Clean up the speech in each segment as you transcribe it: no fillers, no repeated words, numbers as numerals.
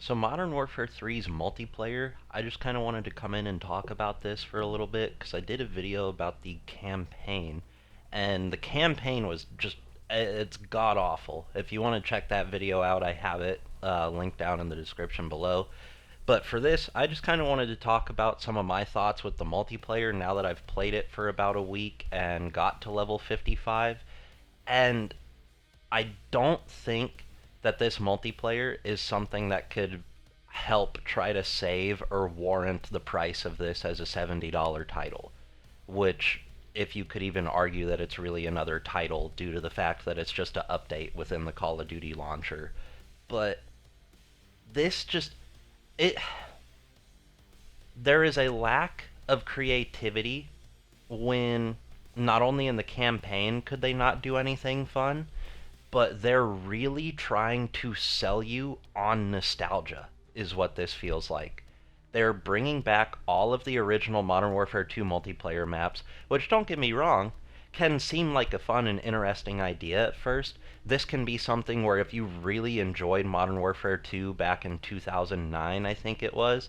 So Modern Warfare 3's multiplayer, I just kind of wanted to come in and talk about this for a little bit because I did a video about the campaign, and the campaign was just it's god awful. If you want to check that video out, I have it linked down in the description below. But for this, I just kind of wanted to talk about some of my thoughts with the multiplayer now that I've played it for about a week and got to level 55. And I don't think that this multiplayer is something that could help try to save or warrant the price of this as a $70 title, which, if you could even argue that it's really another title due to the fact that it's just an update within the Call of Duty launcher. But this just, it, there is a lack of creativity when not only in the campaign could they not do anything fun, but they're really trying to sell you on nostalgia, is what this feels like. They're bringing back all of the original Modern Warfare 2 multiplayer maps, which, don't get me wrong, can seem like a fun and interesting idea at first. This can be something where if you really enjoyed Modern Warfare 2 back in 2009, I think it was,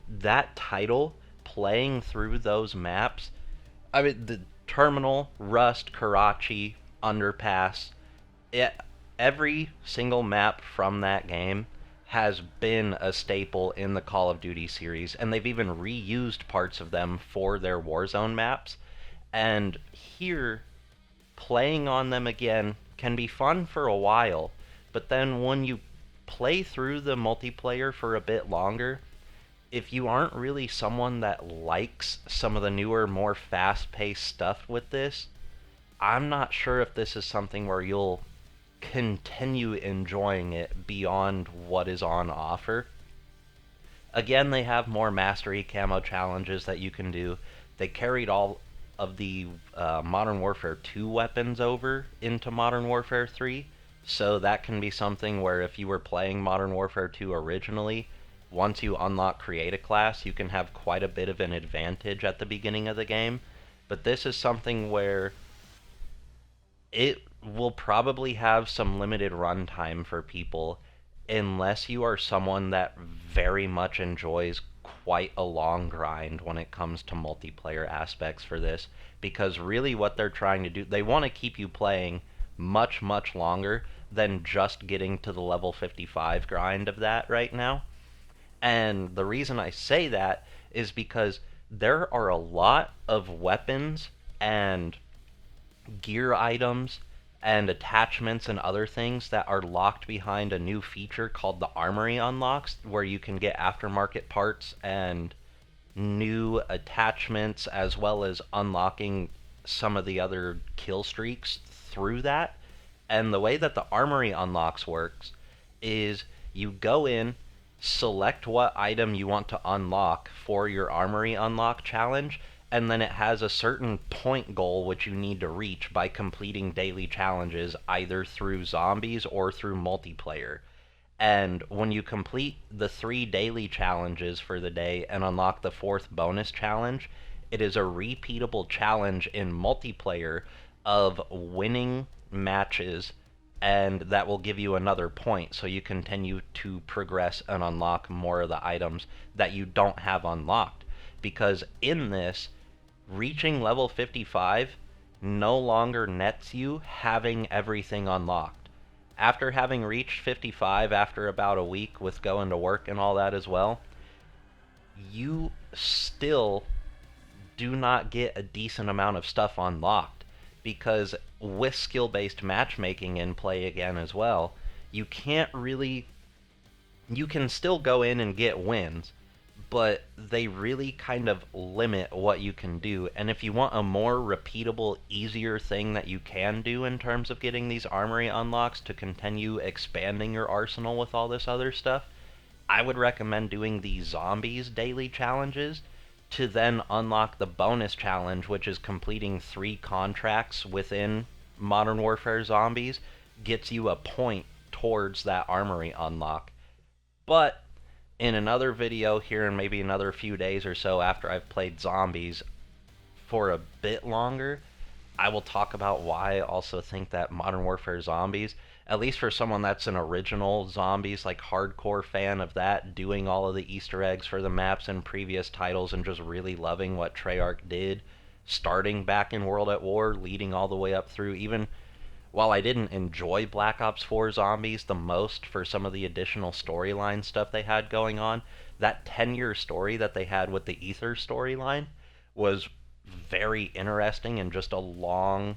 that title, playing through those maps, I mean, the Terminal, Rust, Karachi, Underpass, it, every single map from that game has been a staple in the Call of Duty series, and they've even reused parts of them for their Warzone maps. And here, playing on them again can be fun for a while, but then when you play through the multiplayer for a bit longer, if you aren't really someone that likes some of the newer, more fast paced stuff with this, I'm not sure if this is something where you'll continue enjoying it beyond what is on offer. Again, they have more mastery camo challenges that you can do. They carried all of the Modern Warfare 2 weapons over into Modern Warfare 3, so that can be something where if you were playing Modern Warfare 2 originally, once you unlock Create a Class, you can have quite a bit of an advantage at the beginning of the game. But this is something where it will probably have some limited runtime for people unless you are someone that very much enjoys quite a long grind when it comes to multiplayer aspects for this, because really what they're trying to do, they want to keep you playing much longer than just getting to the level 55 grind of that right now. And the reason I say that is because there are a lot of weapons and gear items and attachments and other things that are locked behind a new feature called the Armory Unlocks, where you can get aftermarket parts and new attachments, as well as unlocking some of the other kill streaks through that. And the way that the Armory Unlocks works is you go in, select what item you want to unlock for your Armory Unlock challenge, and then it has a certain point goal which you need to reach by completing daily challenges either through zombies or through multiplayer. And when you complete the 3 daily challenges for the day and unlock the 4th bonus challenge, it is a repeatable challenge in multiplayer of winning matches, and that will give you another point so you continue to progress and unlock more of the items that you don't have unlocked. Because in this, reaching level 55 no longer nets you having everything unlocked. After having reached 55 after about a week with going to work and all that as well, you still do not get a decent amount of stuff unlocked, because with skill-based matchmaking in play again as well, you can't really, you can still go in and get wins, but they really kind of limit what you can do. And if you want a more repeatable, easier thing that you can do in terms of getting these armory unlocks to continue expanding your arsenal with all this other stuff, I would recommend doing the zombies daily challenges to then unlock the bonus challenge, which is completing 3 contracts within Modern Warfare Zombies, gets you a point towards that armory unlock. But in another video here in maybe another few days or so after I've played Zombies for a bit longer, I will talk about why I also think that Modern Warfare Zombies at least for someone that's an original Zombies, like hardcore fan of that, doing all of the Easter eggs for the maps in previous titles and just really loving what Treyarch did, starting back in World at War, leading all the way up through. Even while I didn't enjoy Black Ops 4 Zombies the most for some of the additional storyline stuff they had going on, that 10-year story that they had with the Ether storyline was very interesting and just a long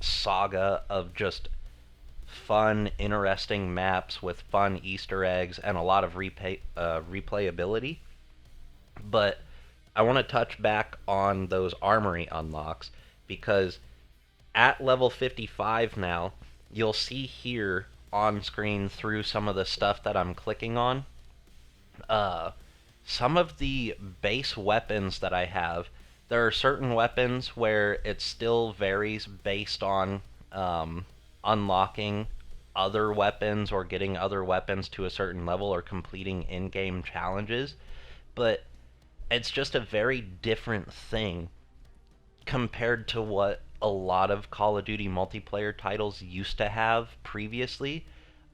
saga of just fun, interesting maps with fun Easter eggs and a lot of replayability. But I want to touch back on those armory unlocks because at level 55 now, you'll see here on screen through some of the stuff that I'm clicking on, uh, some of the base weapons that I have. There are certain weapons where it still varies based on unlocking other weapons or getting other weapons to a certain level or completing in-game challenges, but it's just a very different thing compared to what a lot of Call of Duty multiplayer titles used to have previously,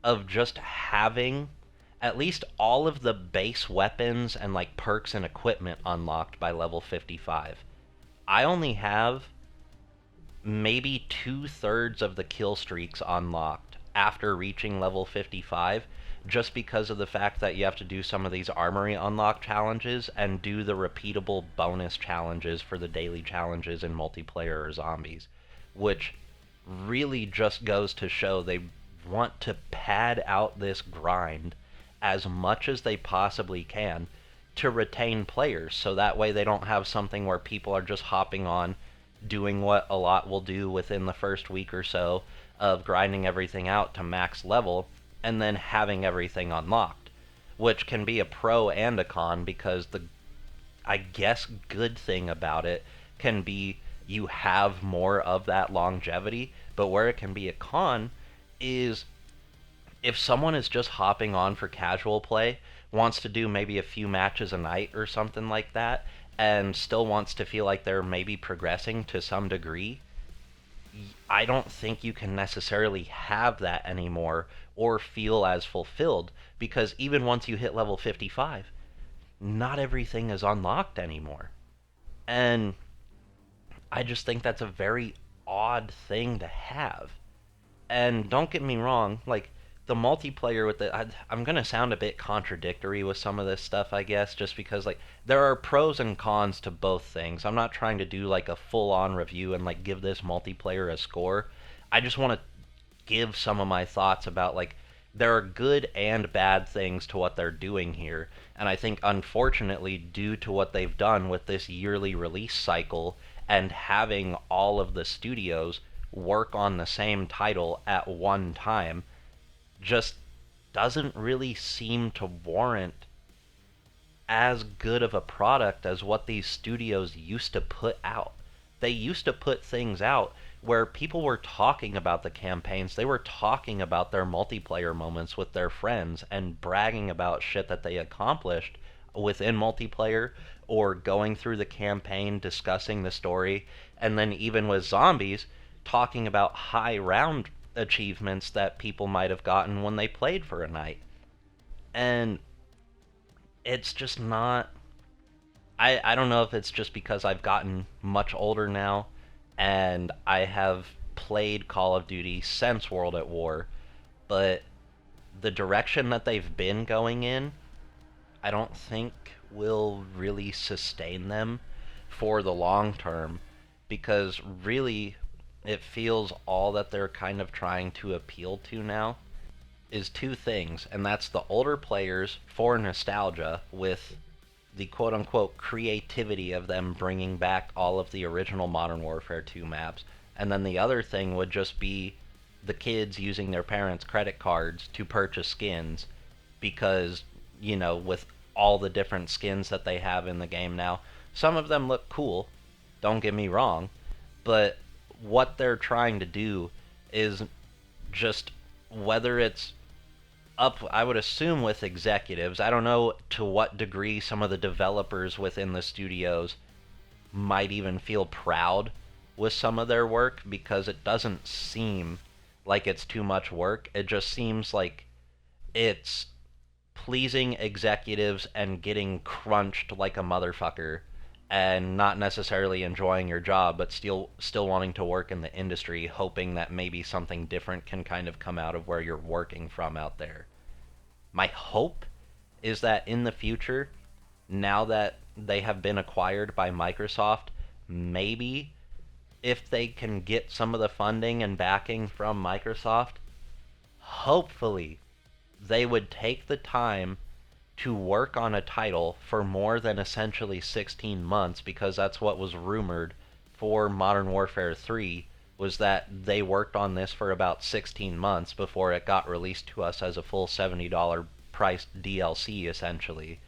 of just having at least all of the base weapons and like perks and equipment unlocked by level 55. I only have maybe 2/3 of the kill streaks unlocked after reaching level 55, just because of the fact that you have to do some of these armory unlock challenges and do the repeatable bonus challenges for the daily challenges in multiplayer or zombies, which really just goes to show they want to pad out this grind as much as they possibly can to retain players, so that way they don't have something where people are just hopping on, doing what a lot will do within the first week or so of grinding everything out to max level and then having everything unlocked, which can be a pro and a con because the, I guess, good thing about it can be you have more of that longevity, but where it can be a con is if someone is just hopping on for casual play, wants to do maybe a few matches a night or something like that, and still wants to feel like they're maybe progressing to some degree, I don't think you can necessarily have that anymore or feel as fulfilled, because even once you hit level 55, not everything is unlocked anymore. And I just think that's a very odd thing to have. And don't get me wrong, like the multiplayer with it, I'm gonna sound a bit contradictory with some of this stuff, I guess, just because like there are pros and cons to both things. I'm not trying to do like a full-on review and like give this multiplayer a score. I just want to give some of my thoughts about like there are good and bad things to what they're doing here. And I think unfortunately, due to what they've done with this yearly release cycle and having all of the studios work on the same title at one time, just doesn't really seem to warrant as good of a product as what these studios used to put out. They used to put things out where people were talking about the campaigns, they were talking about their multiplayer moments with their friends and bragging about shit that they accomplished within multiplayer or going through the campaign, discussing the story, and then even with zombies, talking about high round achievements that people might have gotten when they played for a night. And it's just not. I don't know if it's just because I've gotten much older now and I have played Call of Duty since World at War, but the direction that they've been going in, I don't think will really sustain them for the long term, because really it feels all that they're kind of trying to appeal to now is two things, and that's the older players for nostalgia with the quote unquote creativity of them bringing back all of the original Modern Warfare 2 maps. And then the other thing would just be the kids using their parents' credit cards to purchase skins because, you know, with all the different skins that they have in the game now, some of them look cool, don't get me wrong, but what they're trying to do is just, whether it's up, I would assume, with executives. I don't know to what degree some of the developers within the studios might even feel proud with some of their work, because it doesn't seem like it's too much work. It just seems like it's pleasing executives and getting crunched like a motherfucker and not necessarily enjoying your job but still wanting to work in the industry, hoping that maybe something different can kind of come out of where you're working from out there. My hope is that in the future, now that they have been acquired by Microsoft, maybe if they can get some of the funding and backing from Microsoft, hopefully they would take the time to work on a title for more than essentially 16 months, because that's what was rumored for Modern Warfare 3, was that they worked on this for about 16 months before it got released to us as a full $70 priced DLC essentially.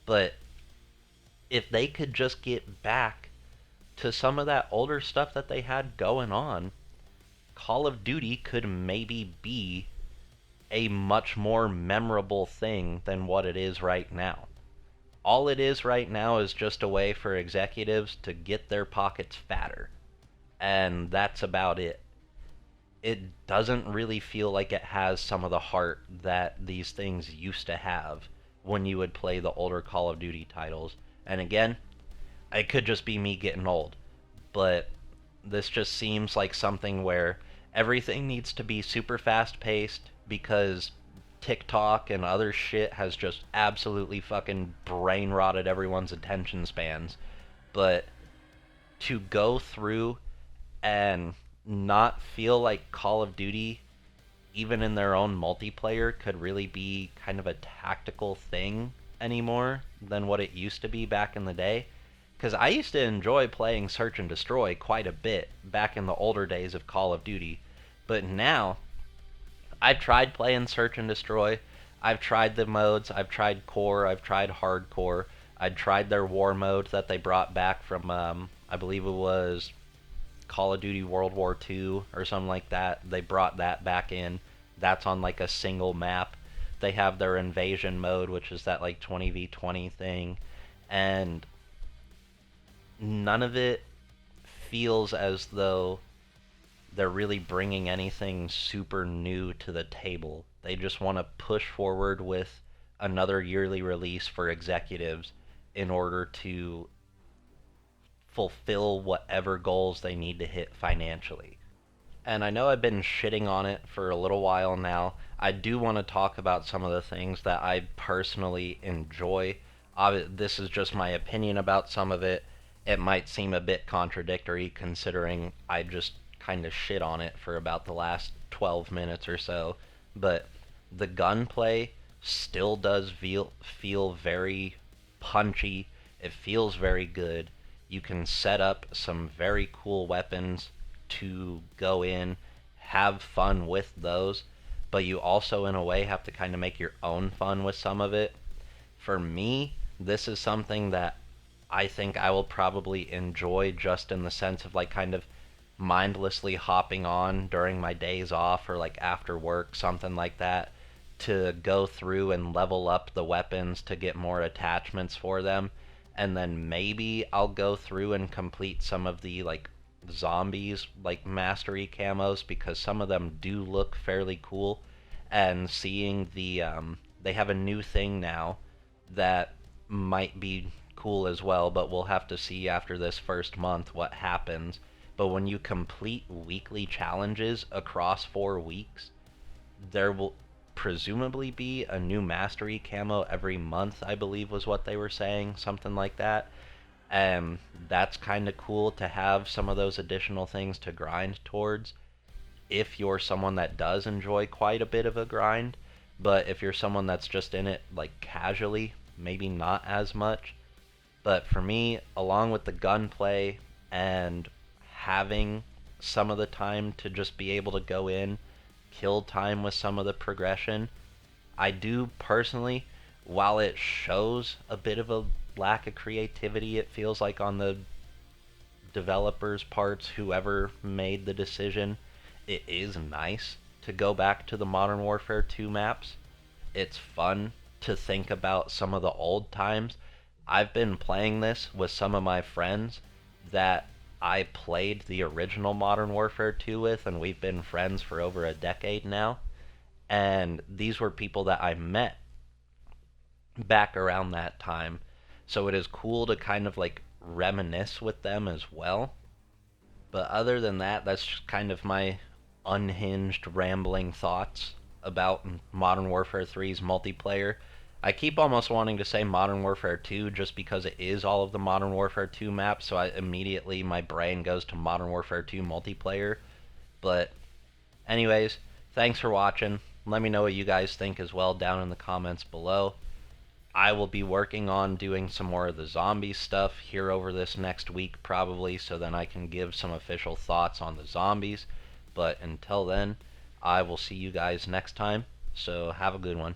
But if they could just get back to some of that older stuff that they had going on, Call of Duty could maybe be a much more memorable thing than what it is right now. All it is right now is just a way for executives to get their pockets fatter. And that's about it. It doesn't really feel like it has some of the heart that these things used to have when you would play the older Call of Duty titles. And again, it could just be me getting old, but this just seems like something where everything needs to be super fast paced because TikTok and other shit has just absolutely fucking brain rotted everyone's attention spans. But to go through and not feel like Call of Duty, even in their own multiplayer, could really be kind of a tactical thing anymore than what it used to be back in the day. Because I used to enjoy playing Search and Destroy quite a bit back in the older days of Call of Duty. But now, I've tried playing Search and Destroy. I've tried the modes. I've tried Core. I've tried Hardcore. I've tried their War mode that they brought back from, I believe it was Call of Duty World War II or something like that. They brought that back in. That's on like a single map. They have their invasion mode, which is that like 20v20 thing. And none of it feels as though they're really bringing anything super new to the table. They just want to push forward with another yearly release for executives in order to fulfill whatever goals they need to hit financially. And I know I've been shitting on it for a little while now. I do want to talk about some of the things that I personally enjoy. This is just my opinion about some of it. It might seem a bit contradictory considering I just kind of shit on it for about the last 12 minutes or so. But the gunplay still does feel very punchy. It feels very good. You can set up some very cool weapons to go in, have fun with those, but you also, in a way, have to kind of make your own fun with some of it. For me, this is something that I think I will probably enjoy just in the sense of like kind of mindlessly hopping on during my days off or like after work, something like that, to go through and level up the weapons to get more attachments for them. And then maybe I'll go through and complete some of the like zombies like mastery camos because some of them do look fairly cool. And seeing they have a new thing now that might be cool as well, but we'll have to see after this first month what happens. But when you complete weekly challenges across 4 weeks, there will presumably be a new mastery camo every month, I believe was what they were saying, something like that. And that's kind of cool to have some of those additional things to grind towards if you're someone that does enjoy quite a bit of a grind. But if you're someone that's just in it like casually, maybe not as much. But for me, along with the gunplay and having some of the time to just be able to go in, kill time with some of the progression, I do personally, while it shows a bit of a lack of creativity, it feels like on the developers' parts, whoever made the decision, it is nice to go back to the Modern Warfare 2 maps. It's fun to think about some of the old times. I've been playing this with some of my friends that I played the original Modern Warfare 2 with, and we've been friends for over a decade now. And these were people that I met back around that time. So it is cool to kind of like reminisce with them as well. But other than that, that's just kind of my unhinged, rambling thoughts about Modern Warfare 3's multiplayer. I keep almost wanting to say Modern Warfare 2 just because it is all of the Modern Warfare 2 maps, so I immediately my brain goes to Modern Warfare 2 multiplayer. But anyways, thanks for watching. Let me know what you guys think as well down in the comments below. I will be working on doing some more of the zombie stuff here over this next week probably, so then I can give some official thoughts on the zombies. But until then, I will see you guys next time, so have a good one.